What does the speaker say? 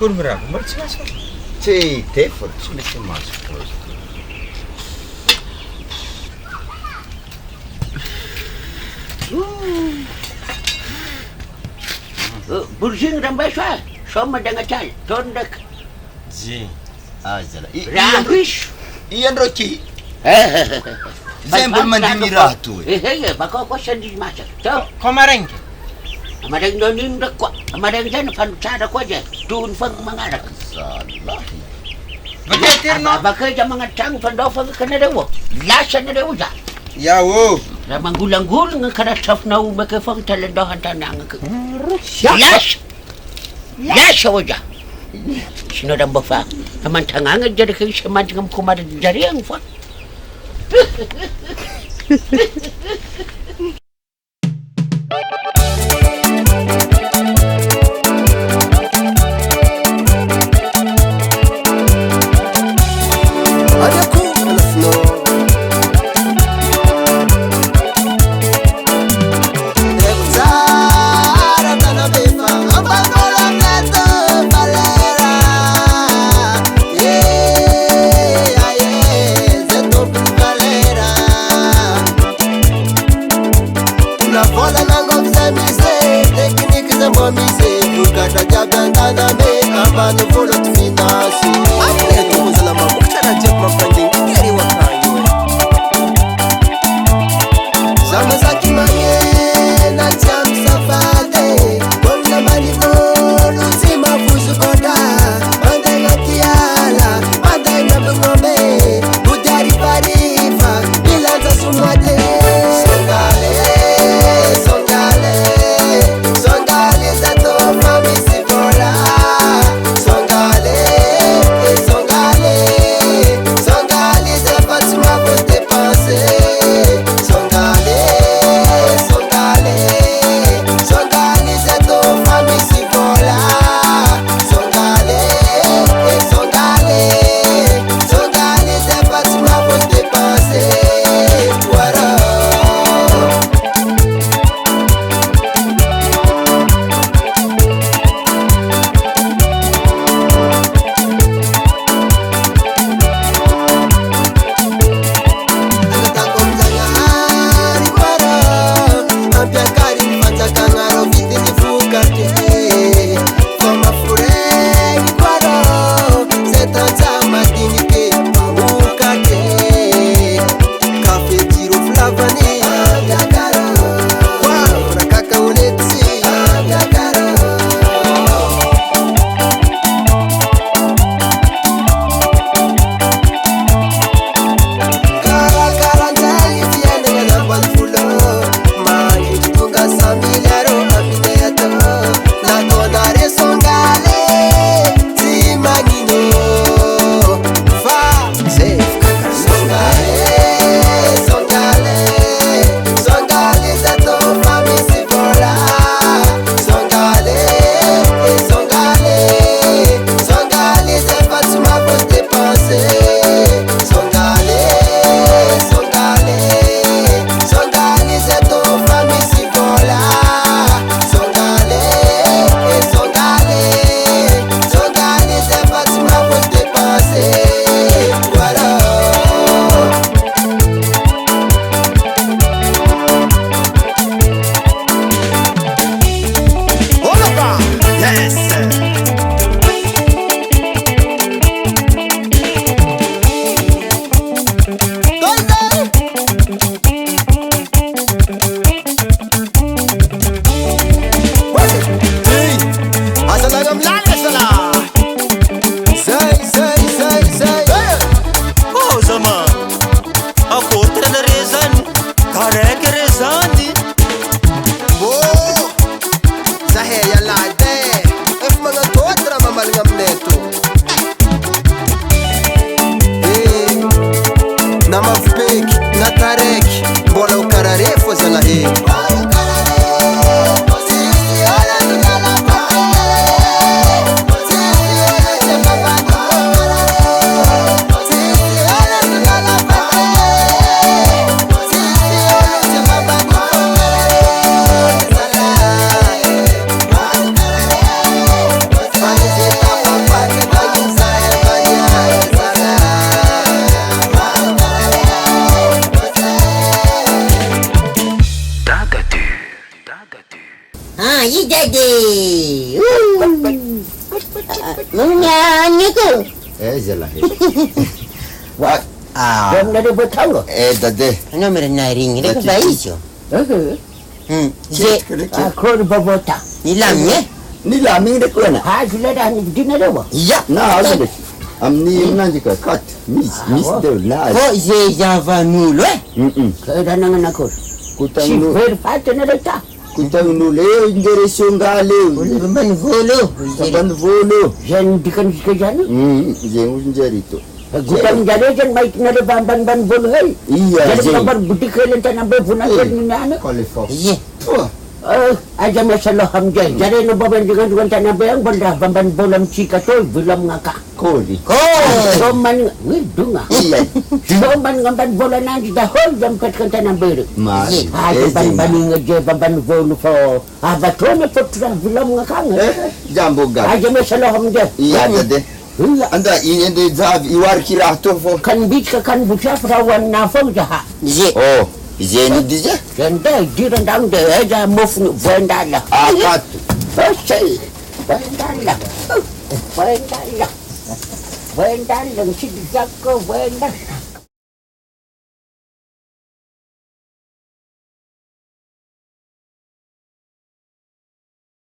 Kurmirago, mbola tsy masaka. Tsy de fa tsy mety masaka. Burzing rambaso ah, soma dangacal, tondak. Ji. Azala. Rambish. Ian roki. Zay mbola mandiny raha toy. Baka ko sandwich masak. So, Komarenke. amarang nonin rak ko. Amarang dyan panutsara ko dyan. Doon pag mangarak. Salahi. Bagay Baka dyan mga tang pandofag ka na daw. Lasa na daw dyan. Yawo. Ramang gulang-gulang ang karasaf na umakafang talandahan tanang. Las! Las ako dyan. Sinodang bafa. Naman tangangan dyan kayo sa mantingam kumarin dyan ang fa. Menyanyi ke? Jelah. Wah, jam dari bertahu. Dade. Ano meron na ring ini ke bayi jo? Cek Aku berbota. Nilamnya? Nilaming dek na. Ha, sudah dah ni di mana ba? Iya, na ada. Amni nanti ka kat. Mis de na. Ko je java nulo. Kedatangan aku. Kutang Si nu berpatu na dah. kutang nu le ngere sungale. Ban volo. Saban volo. Jan dikan sekejana. Je unjari tu. Gudang jadi jan baik na dah ban volo hai. Iya, Jadi je. kabar budi kalian tanah berpuna ni ana. Qualify. Iya. Wah, Aja masalah hamjah. Jadi no baban juga tanah bayang benda ban bolam cika tu belum ngakak. kodi. Soman ngidunga. Iya. Soman ngamban bola nanti dah hol jam katkan tanah beru. Mas. Ban ngaje ban volo fo. Batone putra belum ngakak. Jambo gad. Aja masalah hamjah. Iya dade. Anda ini de zav iwar kira to fo. Kan bit kan buca perawan nafong jaha. Oh, zeni dije? Ganda jiran dang de aja move vendala. Akat. Pasal vendala. Vendala. Vendala si jago vendala.